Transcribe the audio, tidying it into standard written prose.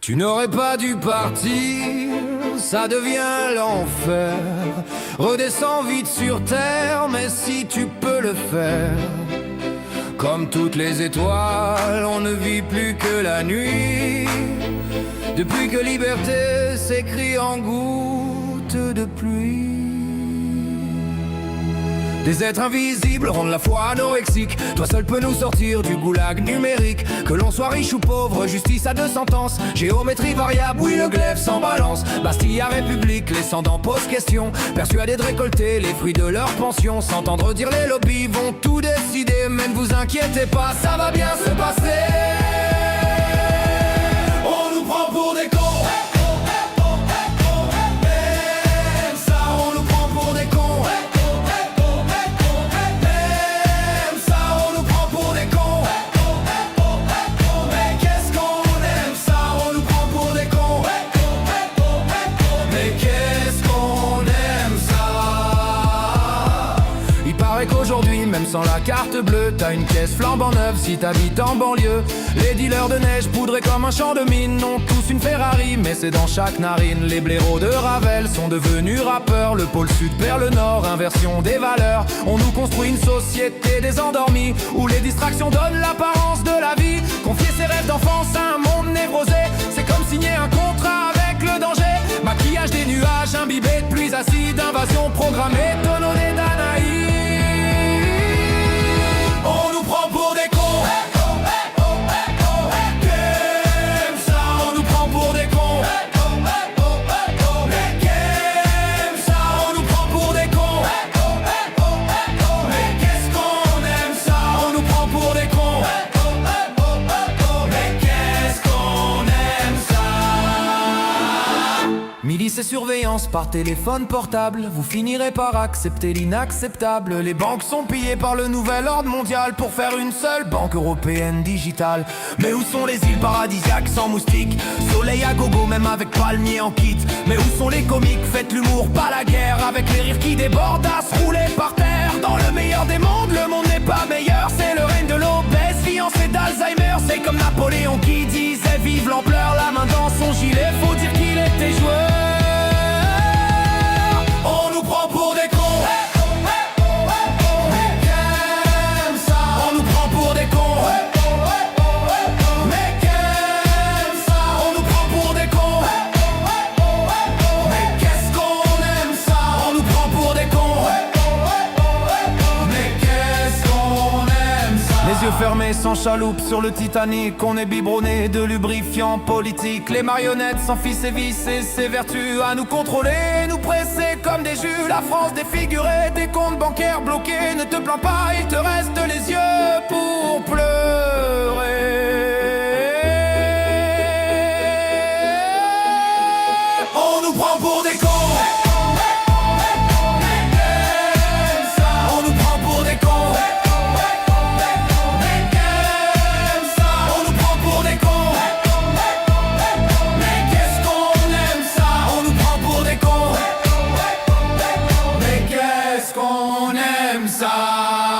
Tu n'aurais pas dû partir, ça devient l'enfer. Redescends vite sur terre, mais si tu peux le faire. Comme toutes les étoiles, on ne vit plus que la nuit. Depuis que liberté s'écrit en gouttes de pluie. Des êtres invisibles rendent la foi anorexique. Toi seul peux nous sortir du goulag numérique. Que l'on soit riche ou pauvre, justice à deux sentences. Géométrie variable, oui le glaive sans balance. Bastille à République, les sans-dents posent question. Persuadés de récolter les fruits de leur pension. S'entendre dire les lobbies vont tout décider. Mais ne vous inquiétez pas, ça va bien se passer. On nous prend pour des cons. Qu'aujourd'hui, même sans la carte bleue, t'as une caisse flambant neuve si t'habites en banlieue. Les dealers de neige poudrés comme un champ de mine ont tous une Ferrari, mais c'est dans chaque narine. Les blaireaux de Ravel sont devenus rappeurs. Le pôle sud perd le nord, inversion des valeurs. On nous construit une société des endormis, où les distractions donnent l'apparence de la vie. Confier ses rêves d'enfance à un monde névrosé, c'est comme signer un contrat avec le danger. Maquillage des nuages, imbibé de pluies acides, invasion programmée, tononnée d'Anaïs. On nous prend pour des cons. Qu'aime ça, on nous prend pour des cons. Mais qu'aime ça, on nous prend pour des cons. Mais qu'est-ce qu'on aime ça, on nous prend pour des cons. Mais qu'est-ce qu'on aime ça. Milice et surveillance par téléphone portable. Vous finirez par accepter l'inacceptable. Les banques sont pillées par le nouvel ordre mondial pour faire une seule banque européenne digitale. Mais où sont les îles paradisiaques sans moustiques? Soleil à gogo même avec palmier en kit. Mais où sont les comiques? Faites l'humour, pas la guerre. Avec les rires qui débordent à se rouler par terre. Dans le meilleur des mondes, le monde n'est pas meilleur. C'est le règne de l'obèse, fiancé d'Alzheimer. C'est comme Napoléon qui disait vive l'ampleur. La main dans son gilet, faut dire qu'il était joueur. On nous prend pour des cons. Mais qu'aime ça, on nous prend pour des cons. Mais qu'aime ça, on nous prend pour des cons. Mais qu'est-ce qu'on aime ça, on nous prend pour des cons. Mais qu'est-ce qu'on aime ça. Les yeux fermés sans chaloupe sur le Titanic. On est biberonné de lubrifiants politiques. Les marionnettes sans fils et vices et ses vertus à nous contrôler, nous presser comme des jus. La France défigurée, des comptes bancaires bloqués. Ne te plains pas, il te reste les yeux pour pleurer. On nous prend pour des cons. On nous prend pour des cons. Mais qu'aime ça, on nous prend pour des cons. Mais qu'est-ce qu'on aime ça, on nous prend pour des cons. Mais qu'est-ce qu'on aime ça.